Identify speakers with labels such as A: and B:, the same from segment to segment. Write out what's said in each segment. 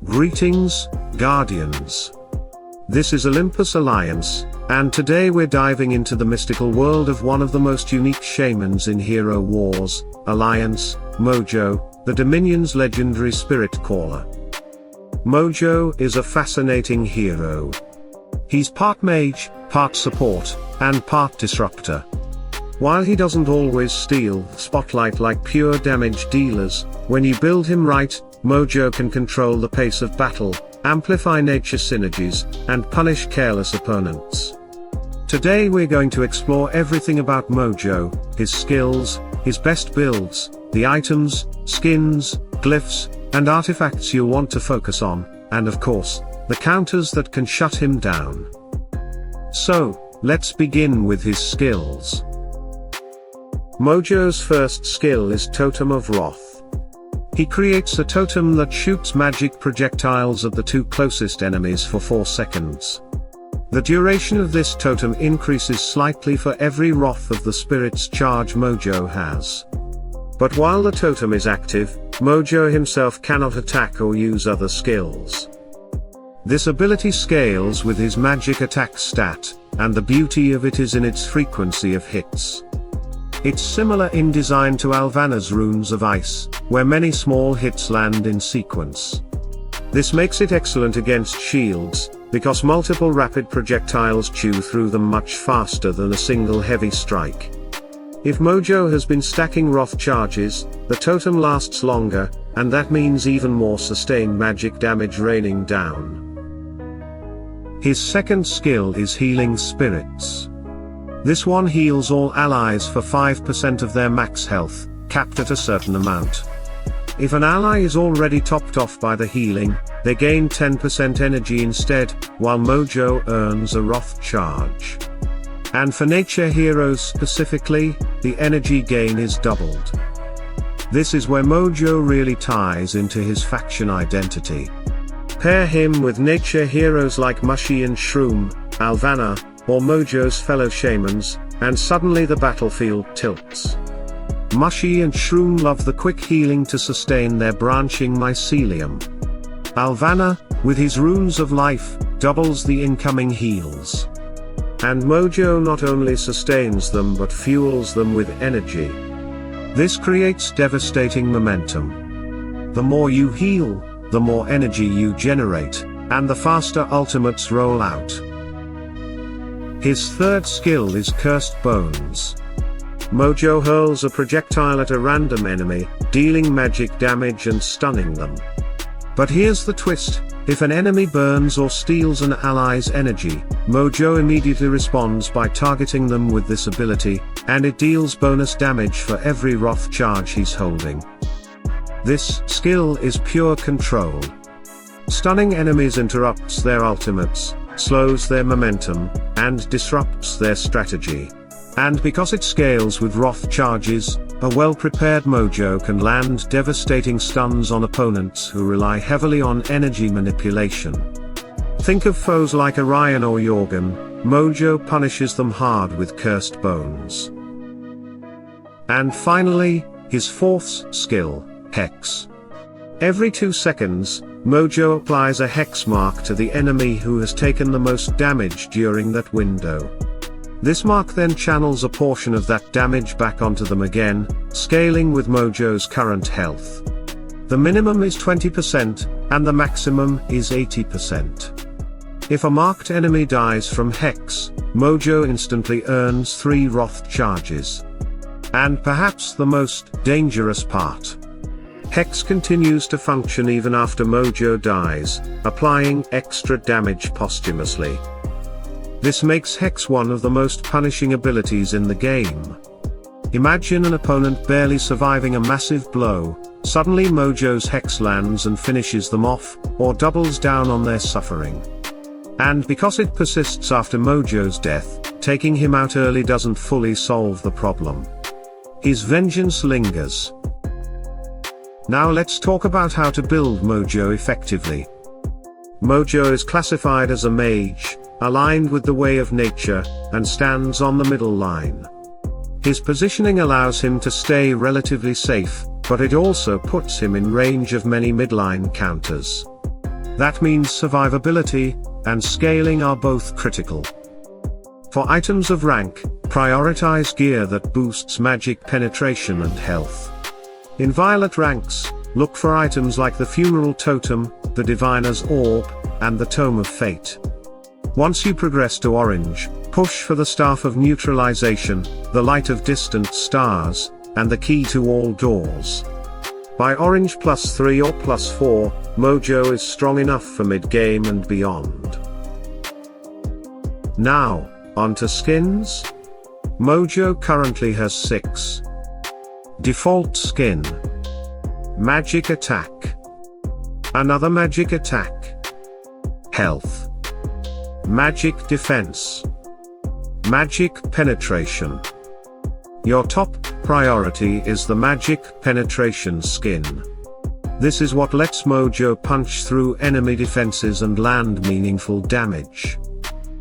A: Greetings, Guardians. This is Olympus Alliance, and today we're diving into the mystical world of one of the most unique shamans in Hero Wars, Alliance, Mojo, the Dominion's legendary spirit caller. Mojo is a fascinating hero. He's part mage, part support, and part disruptor. While he doesn't always steal the spotlight like pure damage dealers, when you build him right, Mojo can control the pace of battle, amplify nature synergies, and punish careless opponents. Today we're going to explore everything about Mojo, his skills, his best builds, the items, skins, glyphs, and artifacts you'll want to focus on, and of course, the counters that can shut him down. So, let's begin with his skills. Mojo's first skill is Totem of Wrath. He creates a totem that shoots magic projectiles at the two closest enemies for 4 seconds. The duration of this totem increases slightly for every wrath of the spirit's charge Mojo has. But while the totem is active, Mojo himself cannot attack or use other skills. This ability scales with his magic attack stat, and the beauty of it is in its frequency of hits. It's similar in design to Alvanor's Runes of Ice, where many small hits land in sequence. This makes it excellent against shields, because multiple rapid projectiles chew through them much faster than a single heavy strike. If Mojo has been stacking wrath charges, the totem lasts longer, and that means even more sustained magic damage raining down. His second skill is Healing Spirits. This one heals all allies for 5% of their max health, capped at a certain amount. If an ally is already topped off by the healing, they gain 10% energy instead, while Mojo earns a wrath charge. And for nature heroes specifically, the energy gain is doubled. This is where Mojo really ties into his faction identity. Pair him with nature heroes like Mushy Shroom, Alvanor, or Mojo's fellow shamans, and suddenly the battlefield tilts. Mushy and Shroom love the quick healing to sustain their branching mycelium. Alvanor, with his runes of life, doubles the incoming heals. And Mojo not only sustains them but fuels them with energy. This creates devastating momentum. The more you heal, the more energy you generate, and the faster ultimates roll out. His third skill is Cursed Bones. Mojo hurls a projectile at a random enemy, dealing magic damage and stunning them. But here's the twist: if an enemy burns or steals an ally's energy, Mojo immediately responds by targeting them with this ability, and it deals bonus damage for every wrath charge he's holding. This skill is pure control. Stunning enemies interrupts their ultimates, slows their momentum, and disrupts their strategy. And because it scales with wrath charges, a well-prepared Mojo can land devastating stuns on opponents who rely heavily on energy manipulation. Think of foes like Orion or Jorgen. Mojo punishes them hard with Cursed Bones. And finally, his fourth skill, Hex. Every 2 seconds, Mojo applies a hex mark to the enemy who has taken the most damage during that window. This mark then channels a portion of that damage back onto them again, scaling with Mojo's current health. The minimum is 20%, and the maximum is 80%. If a marked enemy dies from Hex, Mojo instantly earns 3 wrath charges. And perhaps the most dangerous part: Hex continues to function even after Mojo dies, applying extra damage posthumously. This makes Hex one of the most punishing abilities in the game. Imagine an opponent barely surviving a massive blow, suddenly Mojo's Hex lands and finishes them off, or doubles down on their suffering. And because it persists after Mojo's death, taking him out early doesn't fully solve the problem. His vengeance lingers. Now let's talk about how to build Mojo effectively. Mojo is classified as a mage, aligned with the way of nature, and stands on the middle line. His positioning allows him to stay relatively safe, but it also puts him in range of many midline counters. That means survivability and scaling are both critical. For items of rank, prioritize gear that boosts magic penetration and health. In violet ranks, look for items like the Funeral Totem, the Diviner's Orb, and the Tome of Fate. Once you progress to orange, push for the Staff of Neutralization, the Light of Distant Stars, and the Key to All Doors. By orange +3 or +4, Mojo is strong enough for mid-game and beyond. Now, onto skins. Mojo currently has 6. Default skin. Magic Attack. Another Magic Attack. Health. Magic Defense. Magic Penetration. Your top priority is the Magic Penetration skin. This is what lets Mojo punch through enemy defenses and land meaningful damage.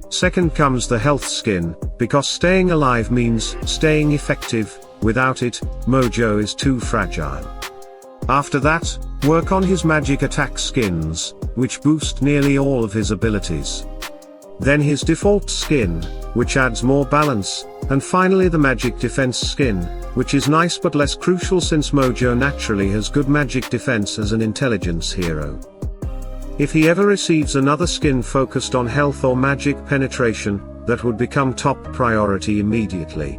A: Second comes the Health skin, because staying alive means staying effective. Without it, Mojo is too fragile. After that, work on his Magic Attack skins, which boost nearly all of his abilities. Then his default skin, which adds more balance, and finally the Magic Defense skin, which is nice but less crucial since Mojo naturally has good magic defense as an intelligence hero. If he ever receives another skin focused on health or magic penetration, that would become top priority immediately.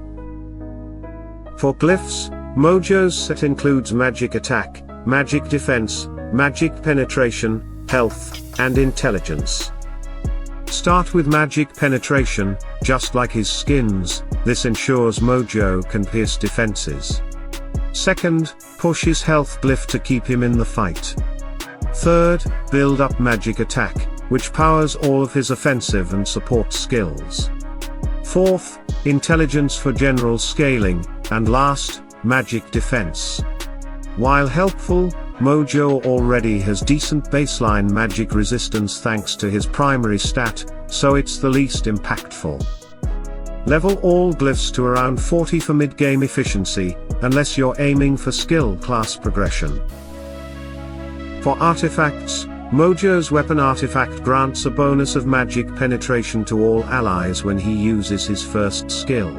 A: For Glyphs, Mojo's set includes Magic Attack, Magic Defense, Magic Penetration, Health, and Intelligence. Start with Magic Penetration, just like his skins, this ensures Mojo can pierce defenses. Second, push his health glyph to keep him in the fight. Third, build up Magic Attack, which powers all of his offensive and support skills. Fourth, Intelligence for general scaling, and last, Magic Defense. While helpful, Mojo already has decent baseline magic resistance thanks to his primary stat, so it's the least impactful. Level all glyphs to around 40 for mid-game efficiency, unless you're aiming for skill class progression. For artifacts, Mojo's weapon artifact grants a bonus of magic penetration to all allies when he uses his first skill.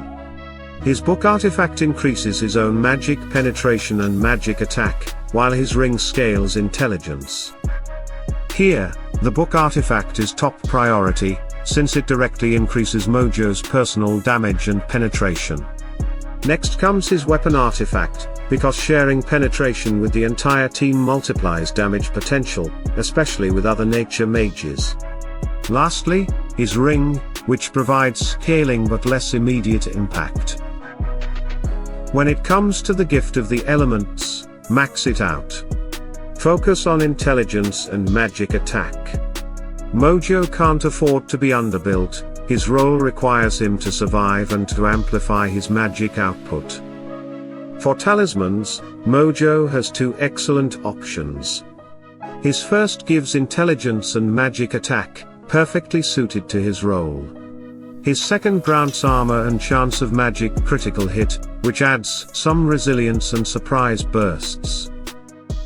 A: His book artifact increases his own magic penetration and magic attack, while his ring scales intelligence. Here, the book artifact is top priority, since it directly increases Mojo's personal damage and penetration. Next comes his weapon artifact, because sharing penetration with the entire team multiplies damage potential, especially with other nature mages. Lastly, his ring, which provides scaling but less immediate impact. When it comes to the gift of the elements, max it out. Focus on intelligence and magic attack. Mojo can't afford to be underbuilt, his role requires him to survive and to amplify his magic output. For talismans, Mojo has 2 excellent options. His first gives intelligence and magic attack, perfectly suited to his role. His second grants armor and chance of magic critical hit, which adds some resilience and surprise bursts.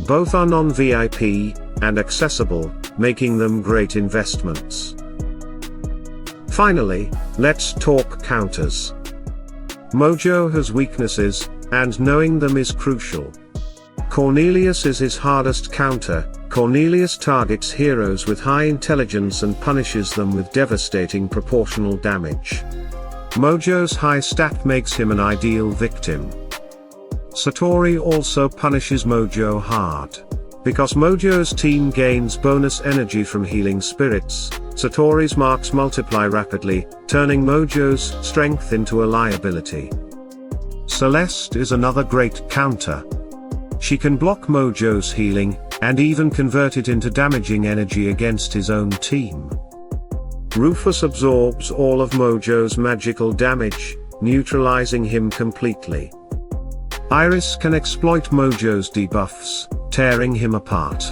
A: Both are non-VIP, and accessible, making them great investments. Finally, let's talk counters. Mojo has weaknesses, and knowing them is crucial. Cornelius is his hardest counter. Cornelius targets heroes with high intelligence and punishes them with devastating proportional damage. Mojo's high stat makes him an ideal victim. Satori also punishes Mojo hard. Because Mojo's team gains bonus energy from healing spirits, Satori's marks multiply rapidly, turning Mojo's strength into a liability. Celeste is another great counter. She can block Mojo's healing, and even convert it into damaging energy against his own team. Rufus absorbs all of Mojo's magical damage, neutralizing him completely. Iris can exploit Mojo's debuffs, tearing him apart.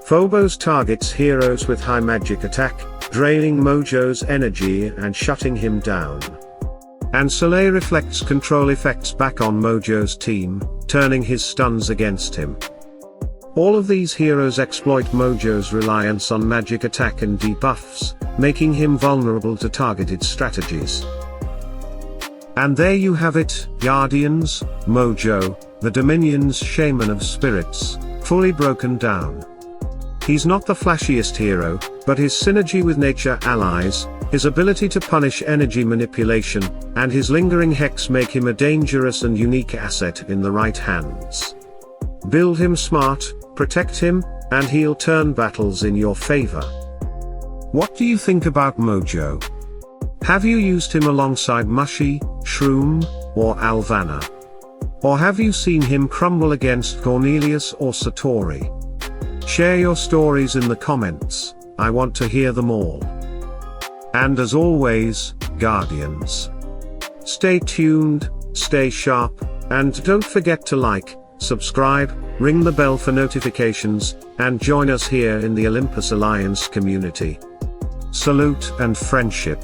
A: Phobos targets heroes with high magic attack, draining Mojo's energy and shutting him down. And Soleil reflects control effects back on Mojo's team, turning his stuns against him. All of these heroes exploit Mojo's reliance on magic attack and debuffs, making him vulnerable to targeted strategies. And there you have it, Guardians, Mojo, the Dominion's Shaman of Spirits, fully broken down. He's not the flashiest hero, but his synergy with nature allies, his ability to punish energy manipulation, and his lingering hex make him a dangerous and unique asset in the right hands. Build him smart, protect him, and he'll turn battles in your favor. What do you think about Mojo? Have you used him alongside Mushy, Shroom, or Alvanor? Or have you seen him crumble against Cornelius or Satori? Share your stories in the comments, I want to hear them all. And as always, Guardians, stay tuned, stay sharp, and don't forget to like, subscribe, ring the bell for notifications, and join us here in the Olympus Alliance community. Salute and friendship.